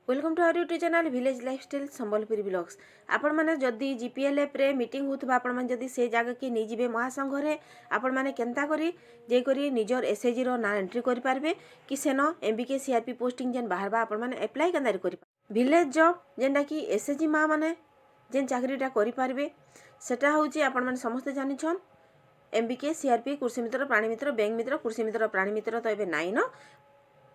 Welcome to our YouTube channel village lifestyle Sambalpuri blogs. आपण माने जदी जीपीएलएफ रे मीटिंग होतबा आपण माने जदी से जगह की नहीं जिबे महासंघ रे आपण माने केनता करी जे करी निजर एसएजी रो ना एंट्री करि पारबे कि सेनो एमबीके सीआरपी पोस्टिंग जेन बाहरबा आपण माने अप्लाई केनता करि विलेज जॉब जेनटा कि एसएजी मा माने जेन चाकरीटा करि पारबे सेटा होची आपण माने समस्त जानि छन। एमबीके सीआरपी कृषि मित्र प्राणी मित्र बैंक मित्र कृषि मित्र प्राणी मित्र तो एबे नाइ न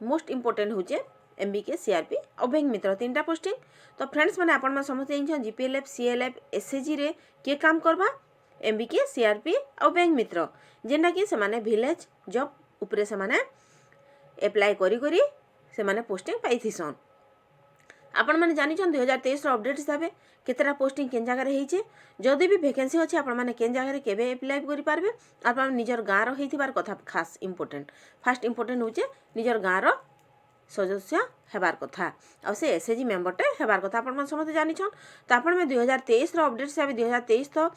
मोस्ट इंपोर्टेंट होचे एमबीके सीआरपी और बैंक मित्र तीन टा पोस्टिंग। तो फ्रेंड्स मैंने आपण समस्त जीपीएलएफ सीएलएफ एसएजी रे के काम करबा एमबीके सीआरपी और बैंक मित्र जेनटा कि से माने विलेज जॉब उपरे से माने अप्लाई करी करी से माने पोस्टिंग पाइथिसन। आपण माने जानि छन 2023 रो अपडेट हिसाब केतेटा पोस्टिंग केन जगह रे हेचे जदी भी वैकेंसी अछि आपण माने केन जगह रे केबे अप्लाई करि पारबे आपण निजर गाँ रो हेथिबार कथा खास इंपोर्टेंट फास्ट इंपोर्टेंट होचे निजर गाँ रो सदस्य हेबार कथा और से एसएजी मेंबरटे हेबार कथा आपण मन समस्त जानि छन। तो आपण में 2023 रो अपडेट हिसाब 2023 तो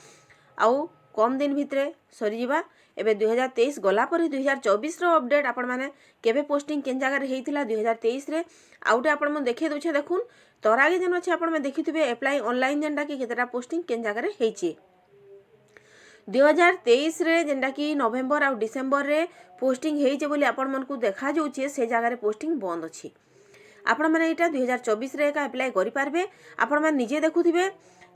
आउ कम दिन भितरे सरी जिबा एबे 2023 गला पर 2024 रो अपडेट आपण माने केबे पोस्टिंग केन जगह रे हेतिला 2023 रे आउटे आपण मन देखे दोछे देखुन तोर आगे जन अछि आपण में देखिथिबे अप्लाई ऑनलाइन जेंडा कि केतेटा पोस्टिंग केन जगह रे हेछि 2023 रे जेंडा कि नवेम्बर और डिसेम्बर रे पोस्टिंग हेइचे बोली आपण मन को देखा जाउछे से जगह रे पोस्टिंग बंद अछि। आपण माने एटा 2024 रे का अप्लाई करि पारबे आपण माने निजे देखुथिबे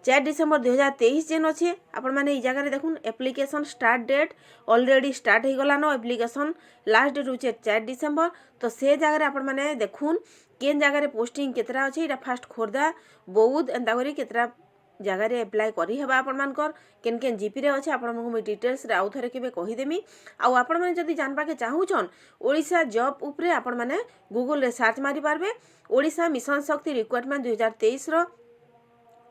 4 डिसेम्बर 2023 जेन अछि आपण माने ई जगह रे देखुन application start date already start हे गला नो एप्लीकेशन लास्ट डेट होचे 4 डिसेम्बर। तो से जगह रे आपण माने देखुन केन जगह रे पोस्टिंग केतरा अछि एटा फास्ट खोरदा बौद्ध एंता करी केतरा जगह रे अप्लाई करी हेबा आपण मानकर केन केन जीपी रे अछि आपण मानकु मी डिटेल्स रे आउ थरे केबे कहि देमी। आउ आपण माने जदी जानबा के चाहू छन ओडिसा जॉब उपरे आपण माने गूगल रे सर्च मारि पारबे ओडिसा मिशन शक्ति रिक्वायरमेंट 2023 रो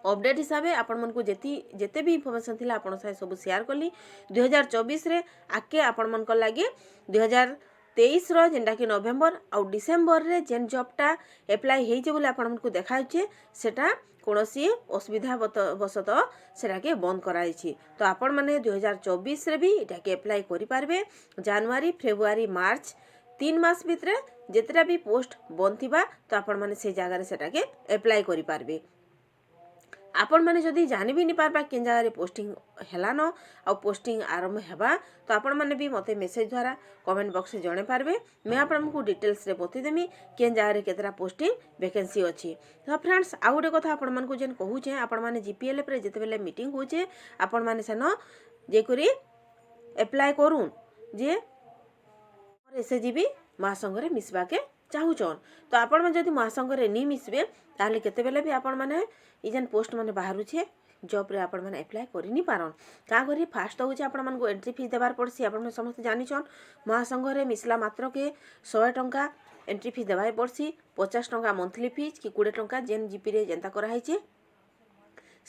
अपडेट हिसाबे आपण मन को जेते भी इंफॉर्मेशन थिला आपण साथे सब शेयर करली 2024 रे आके आपण मन को लागे 2023 रो जेंडा कि नवेम्बर और डिसेम्बर रे जेन जॉबटा अप्लाई हेइचे बोले आपण मन को देखाउचे सेटा कोनोसी असुविधा बसत सेटा के बंद कराई छी। तो आपण माने 2024 रे भी एटा के अप्लाई करि पारबे जनवरी फेब्रुआरी मार्च 3 मास भितरे जेतरा भी पोस्ट बंद थिबा तो आपण माने से जगह रे सेटा के अप्लाई करि पारबे। आपण माने जदी जानि भी नि पारबा केन जगह रे पोस्टिंग हेला न आ पोस्टिंग आरंभ हेबा तो आपण माने भी मते मेसेज द्वारा कमेंट बॉक्स रे जणे पारबे मैं आपण को डिटेल्स रे बति देमी केन जगह रे केतरा पोस्टिंग वैकेंसी अछि। तो फ्रेंड्स आ गुटे कथा आपण मन को जेन कहू छे आपण माने जीपीएलएफ रे जेते बेले मीटिंग होचे आपण माने सेनो जे करी अप्लाई करूं जे एसएजी भी महासंघ रे मिसबा के चाहूचन। तो आपण मन जदी महासंघ रे नी मिसबे ताले केते बेले भी आपण माने ई जेन पोस्ट माने बाहरु छे जॉब रे आपण माने अप्लाई करि नि पारन का करी फास्ट होचे आपण मन को एंट्री फीस देबार पड़सी आपण माने समस्त जानि छन। महासंघ रे मिसला मात्र के 100 टंका एंट्री फीस देबाय पड़सी 50 टंका मंथली फीस कि 20 टंका जेन जीपी रे जेंता करा हैचे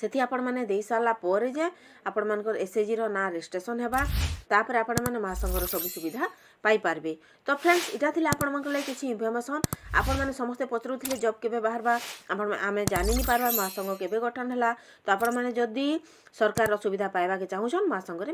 सेठी आपण माने देई साला पोरे जे आपण मानकर एसएजी रो ना रजिस्ट्रेशन हेबा तापर आपण माने महासंघ रो सब सुविधा पाई पारबे। तो फ्रेंड्स इटा थिला आपण मानकर लागि किछि इन्फॉर्मेशन आपण माने समस्त पचरु थिले जॉब केबे बाहरबा आपण आमे जानि नि पारबा महासंघ केबे गठन हला। तो आपण माने जदी सरकार रो सुविधा पाइबा के चाहू छन महासंघ रे